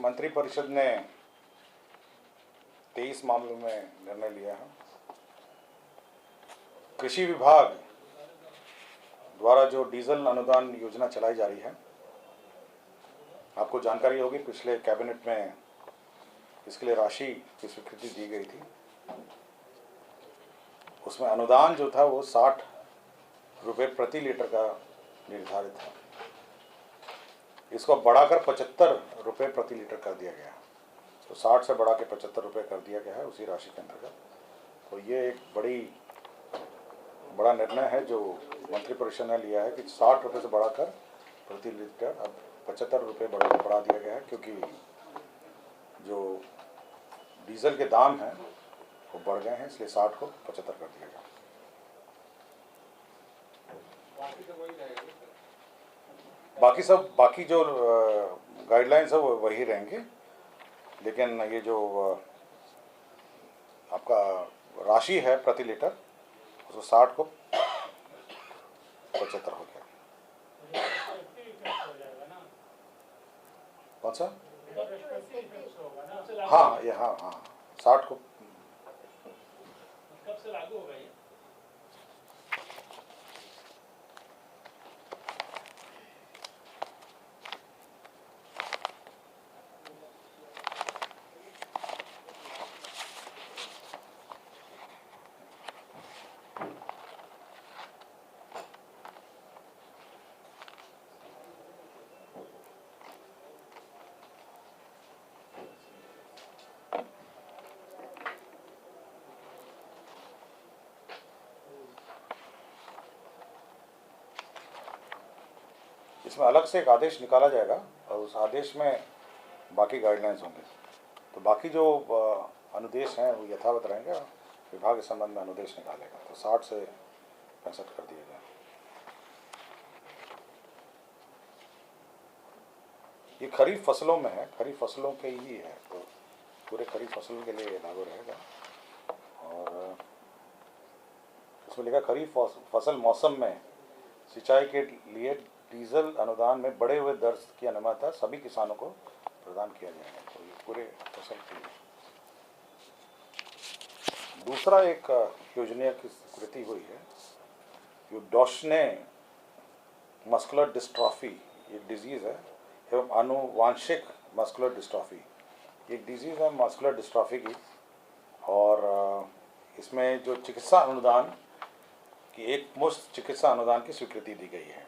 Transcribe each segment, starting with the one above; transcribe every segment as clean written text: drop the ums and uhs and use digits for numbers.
मंत्रिपरिषद ने 23 मामलों में निर्णय लिया है। कृषि विभाग द्वारा जो डीजल अनुदान योजना चलाई जा रही है, आपको जानकारी होगी पिछले कैबिनेट में इसके लिए राशि की स्वीकृति दी गई थी। उसमें अनुदान जो था वो 60 रुपये प्रति लीटर का निर्धारित था। इसको बढ़ाकर 75 रुपये प्रति लीटर कर दिया गया। तो 60 से बढ़ा के 75 रुपये कर दिया गया है उसी राशि के अंतर्गत। तो ये एक बड़ा निर्णय है जो मंत्रिपरिषद ने लिया है कि 60 रुपये से बढ़ाकर प्रति लीटर अब 75 रुपये बढ़ा दिया गया है, क्योंकि जो डीजल के दाम हैं वो बढ़ गए हैं, इसलिए 60 को 75 कर दिया गया। बाकी जो गाइडलाइंस है वो वही रहेंगे, लेकिन ये जो आपका राशि है प्रति लीटर उसको 60 को 75 हो गया। कौन सा? हाँ 60 को कब से लागू होगा ये? इसमें अलग से एक आदेश निकाला जाएगा और उस आदेश में बाकी गाइडलाइंस होंगे। तो बाकी जो अनुदेश हैं वो यथावत रहेंगे। विभाग इस संबंध में अनुदेश निकालेगा। तो 60 से 65 कर दिया गया। ये खरीफ फसलों में है, खरीफ फसलों के ही है, तो पूरे खरीफ फसलों के लिए लागू रहेगा। और उसमें लिखा खरीफ फसल मौसम में सिंचाई के लिए डीजल अनुदान में बढ़े हुए दर की अनुमति सभी किसानों को प्रदान किया जाएगा। तो ये पूरे फसल के लिए। दूसरा एक योजना की स्वीकृति हुई है, जो डॉशने मस्कुलर डिस्ट्रॉफी एक डिजीज़ है एवं आनुवांशिक मस्कुलर डिस्ट्रॉफी एक डिजीज़ है मस्कुलर डिस्ट्रॉफी की। और इसमें जो चिकित्सा अनुदान की एक मुश्त चिकित्सा अनुदान की स्वीकृति दी गई है।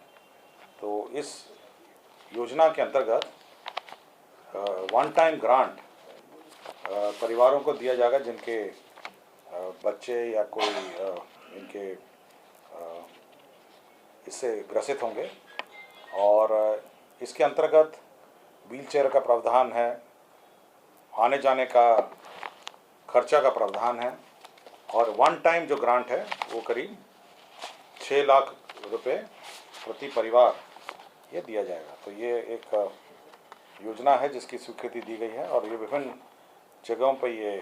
तो इस योजना के अंतर्गत वन टाइम ग्रांट परिवारों को दिया जाएगा जिनके बच्चे या कोई इनके इससे ग्रसित होंगे। और इसके अंतर्गत व्हीलचेयर का प्रावधान है, आने जाने का खर्चा का प्रावधान है, और वन टाइम जो ग्रांट है वो करीब 6 लाख रुपए प्रति परिवार ये दिया जाएगा। तो ये एक योजना है जिसकी स्वीकृति दी गई है और ये विभिन्न जगहों पर ये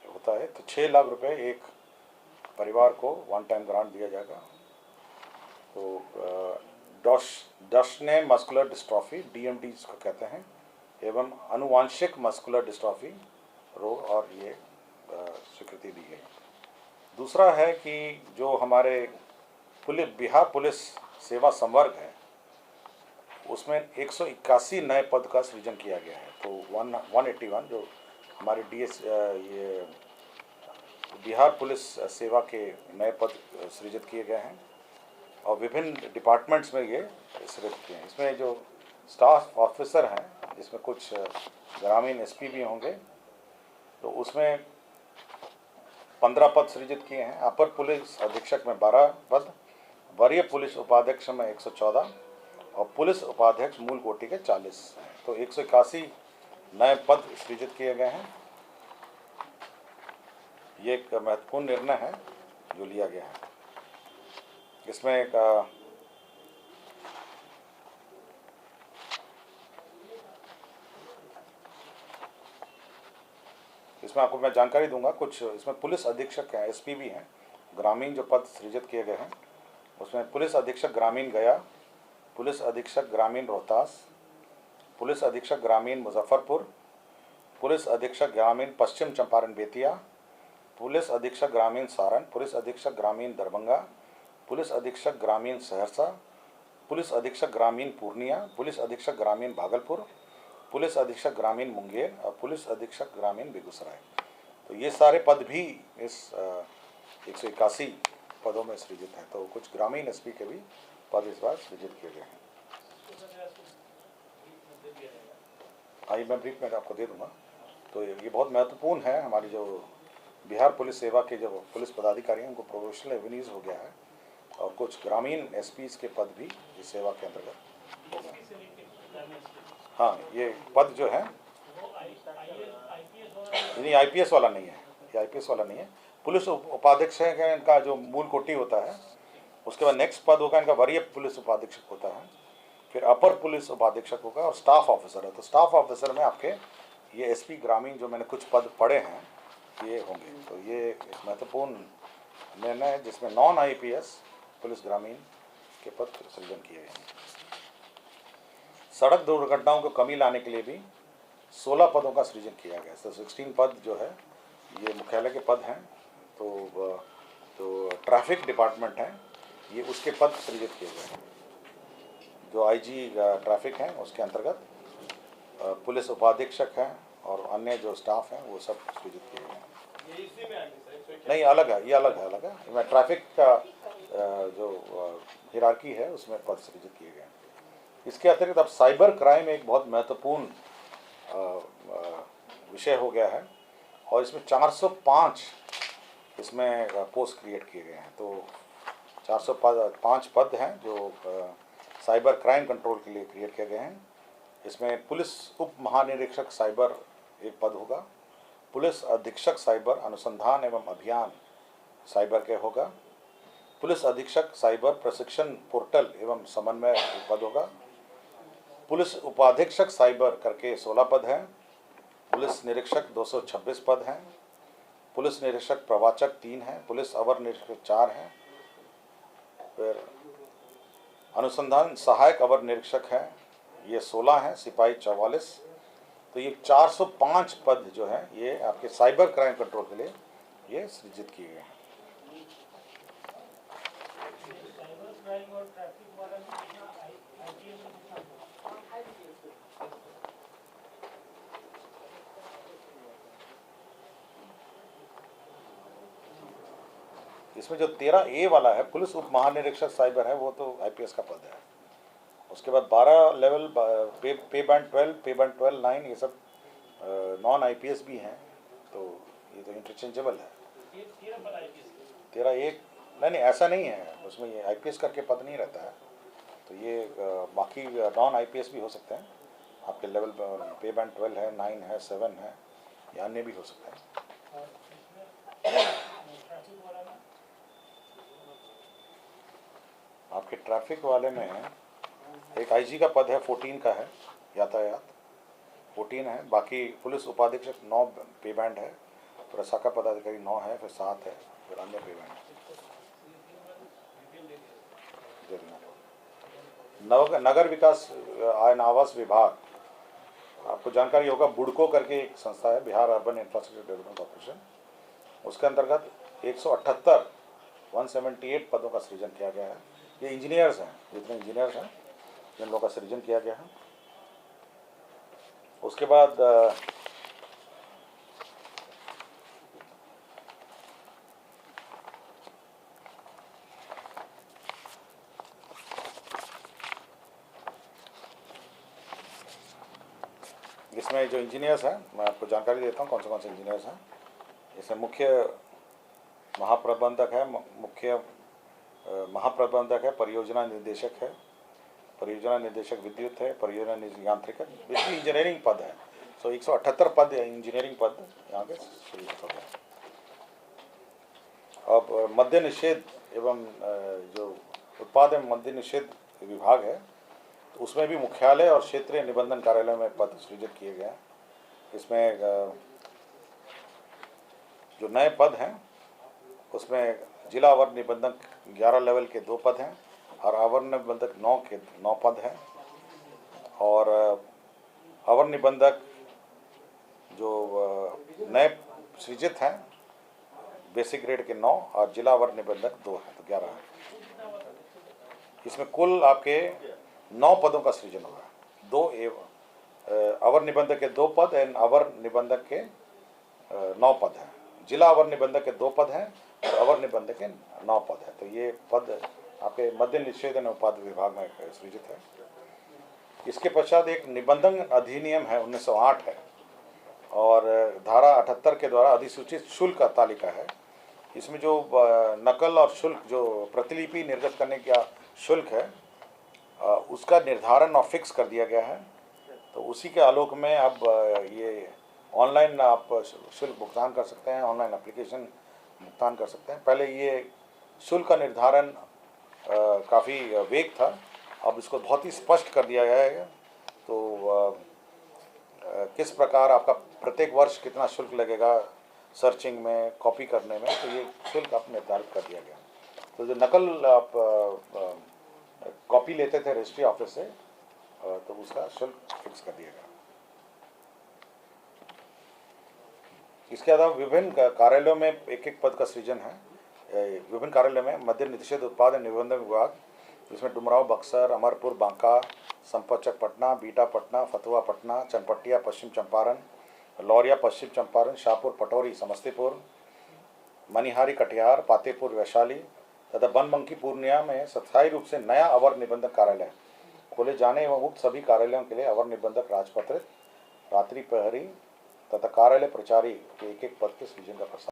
होता है। तो 6 लाख रुपए एक परिवार को वन टाइम ग्रांट दिया जाएगा। तो डॉशने मस्कुलर डिस्ट्रॉफी DMD इसको कहते हैं, एवं आनुवांशिक मस्कुलर डिस्ट्रॉफी रोग, और ये स्वीकृति दी गई। दूसरा है कि जो हमारे बिहार पुलिस सेवा संवर्ग है उसमें 181 नए पद का सृजन किया गया है। तो 181 जो हमारे ये बिहार पुलिस सेवा के नए पद सृजित किए गए हैं और विभिन्न डिपार्टमेंट्स में ये सृजित किए हैं। इसमें जो स्टाफ ऑफिसर हैं जिसमें कुछ ग्रामीण SP भी होंगे, तो उसमें 15 पद सृजित किए हैं। अपर पुलिस अधीक्षक में 12 पद, वरीय पुलिस उपाध्यक्ष में 114 और पुलिस उपाध्यक्ष मूल कोटि के 40 हैं। तो 181 नए पद सृजित किए गए हैं। ये एक महत्वपूर्ण निर्णय है जो लिया गया है। इसमें आपको मैं जानकारी दूंगा। कुछ इसमें पुलिस अधीक्षक हैं, SP भी हैं। ग्रामीण जो पद सृजित किए गए हैं उसमें पुलिस अधीक्षक ग्रामीण गया, पुलिस अधीक्षक ग्रामीण रोहतास, पुलिस अधीक्षक ग्रामीण मुजफ्फरपुर, पुलिस अधीक्षक ग्रामीण पश्चिम चंपारण बेतिया, पुलिस अधीक्षक ग्रामीण सारण, पुलिस अधीक्षक ग्रामीण दरभंगा, पुलिस अधीक्षक ग्रामीण सहरसा, पुलिस अधीक्षक ग्रामीण पूर्णिया, पुलिस अधीक्षक ग्रामीण भागलपुर, पुलिस अधीक्षक ग्रामीण मुंगेर और पुलिस अधीक्षक ग्रामीण बेगूसराय। तो ये सारे पद भी इस 181 पदों में सृजित हैं। तो कुछ ग्रामीण एसपी के भी पद इस बार सृजित किए गए हैं। आइए मैं ब्रीफ में आपको दे दूंगा। तो ये बहुत महत्वपूर्ण है। हमारी जो बिहार पुलिस सेवा के जो पुलिस पदाधिकारी हैं उनको प्रोफेशनल एवेन्यूज हो गया है और कुछ ग्रामीण एसपीज के पद भी इस सेवा के अंतर्गत होगा। हाँ, ये पद जो है नहीं आईपीएस वाला नहीं है, ये आईपीएस वाला नहीं है। पुलिस उपाधीक्षक है, इनका जो मूल कोटि होता है। उसके बाद नेक्स्ट पद होगा इनका वरीय पुलिस उपाधीक्षक होता है, फिर अपर पुलिस उपाधीक्षक होगा और स्टाफ ऑफिसर है। तो स्टाफ ऑफिसर में आपके ये एसपी ग्रामीण जो मैंने कुछ पद पढ़े हैं ये होंगे। तो ये एक महत्वपूर्ण निर्णय है जिसमें नॉन आईपीएस पुलिस ग्रामीण के पद सृजन किए गए हैं। सड़क दुर्घटनाओं को कमी लाने के लिए भी 16 पदों का सृजन किया गया। तो 16 पद जो है ये मुख्यालय के पद हैं। तो ट्रैफिक डिपार्टमेंट है ये उसके पद सृजित किए गए हैं। जो आईजी ट्रैफिक हैं उसके अंतर्गत पुलिस उपाधीक्षक हैं और अन्य जो स्टाफ हैं वो सब सृजित किए गए हैं। ये इसी में आएंगे सर? नहीं, अलग है, ये अलग है। मैं ट्रैफिक का जो हिरार्की है उसमें पद सृजित किए गए हैं। इसके अतिरिक्त अब साइबर क्राइम एक बहुत महत्वपूर्ण विषय हो गया है और इसमें 405 इसमें पोस्ट क्रिएट किए गए हैं। तो 405 पद हैं जो साइबर क्राइम कंट्रोल के लिए क्रिएट किए गए हैं। इसमें पुलिस उप महानिरीक्षक साइबर एक पद होगा, पुलिस अधीक्षक साइबर अनुसंधान एवं अभियान साइबर के होगा, पुलिस अधीक्षक साइबर प्रशिक्षण पोर्टल एवं समन्वय एक पद होगा, पुलिस उपाधीक्षक साइबर करके 16 पद हैं, पुलिस निरीक्षक 226 पद हैं, पुलिस निरीक्षक प्रवाचक 3 हैं, पुलिस अवर निरीक्षक 4 हैं, फिर अनुसंधान सहायक अवर निरीक्षक हैं ये 16 हैं, सिपाही 44। तो ये 405 पद जो हैं ये आपके साइबर क्राइम कंट्रोल के लिए ये सृजित किए गए हैं। इसमें जो 13A वाला है पुलिस उप महानिरीक्षक साइबर है वो तो आईपीएस का पद है। उसके बाद 12 लेवल पे बैंड 12, पे बैंड 12, 9 ये सब नॉन आईपीएस भी हैं। तो ये तो इंटरचेंजेबल है। 13A नहीं ऐसा नहीं है, उसमें ये आईपीएस करके पद नहीं रहता है। तो ये बाकी नॉन आईपीएस भी हो सकते हैं। आपके लेवल पे बैंड 12 है, 9 है, 7 है, या अन्य भी हो सकते हैं। आपके ट्रैफिक वाले में एक आईजी का पद है, 14 का है, यातायात 14 है। बाकी पुलिस उपाधीक्षक 9 पे बैंड है, फिर शाखा पदाधिकारी 9 है, फिर 7 है, फिर अन्य पे बैंड। नगर विकास आयन आवास विभाग, आपको जानकारी होगा बुडको करके एक संस्था है, Bihar urban infrastructure development corporation. उसके अंतर्गत 178 पदों का सृजन किया गया है। ये इंजीनियर्स हैं, जितने इंजीनियर्स हैं जिन लोगों का सृजन किया गया है। उसके बाद इसमें जो इंजीनियर्स हैं मैं आपको जानकारी देता हूँ कौन से इंजीनियर्स हैं। इसमें मुख्य महाप्रबंधक है, महाप्रबंधक है, परियोजना निर्देशक है, परियोजना निर्देशक विद्युत है, परियोजना यांत्रिक है, बेसिकली इंजीनियरिंग पद है। सो 178 पद इंजीनियरिंग पद यहाँ के पद है। अब मद्य निषेध एवं जो उत्पाद एवं मद्य निषेध विभाग है तो उसमें भी मुख्यालय और क्षेत्रीय निबंधन कार्यालय में पद सृजित किए गए हैं। इसमें जो नए पद हैं उसमें जिला अवर निबंधक 11 लेवल के 2 पद हैं और अवर निबंधक 9 पद हैं। और अवर निबंधक जो नए सृजित हैं बेसिक ग्रेड के 9 और जिला अवर निबंधक 2 हैं, तो 11 हैं। इसमें कुल आपके 9 पदों का सृजन होगा। 2 अवर निबंधक के 2 पद एंड अवर निबंधक के 9 पद हैं। जिला अवर निबंधक के 2 पद हैं और अवर निबंधक के 9 पद हैं। तो ये पद आपके मध्य निषेधन उपाधि विभाग में सृजित है। इसके पश्चात एक निबंधन अधिनियम है 1908 है और धारा 78 के द्वारा अधिसूचित शुल्क तालिका है। इसमें जो नकल और शुल्क जो प्रतिलिपि निर्गत करने का शुल्क है उसका निर्धारण और फिक्स कर दिया गया है। तो उसी के आलोक में अब ये ऑनलाइन आप शुल्क भुगतान कर सकते हैं, ऑनलाइन एप्लीकेशन भुगतान कर सकते हैं। पहले ये शुल्क का निर्धारण काफ़ी वेग था, अब इसको बहुत ही स्पष्ट कर दिया गया है। तो किस प्रकार आपका प्रत्येक वर्ष कितना शुल्क लगेगा सर्चिंग में, कॉपी करने में, तो ये शुल्क आप निर्धारित कर दिया गया। तो जो नकल आप कॉपी लेते थे रजिस्ट्री ऑफिस से तो उसका शुल्क फिक्स कर दिया गया। इसके अलावा विभिन्न कार्यालयों में एक एक पद का सृजन है। विभिन्न कार्यालयों में मद्य निषेध उत्पाद निबंधन विभाग, इसमें डुमराव बक्सर, अमरपुर बांका, संपतचक पटना, बीटा पटना, फतुहा पटना, चनपटिया पश्चिम चंपारण, लौरिया पश्चिम चंपारण, शाहपुर पटौरी समस्तीपुर, मनिहारी कटिहार, पातेपुर वैशाली तथा बनबंकी पूर्णिया में स्थायी रूप से नया अवर निबंधक कार्यालय खोले जाने एवं उक्त सभी कार्यालयों के लिए अवर निबंधक राजपत्रित, रात्रि प्रहरी तथा कार्यालय प्रचारी के एक एक पद के सृजन का प्रस्ताव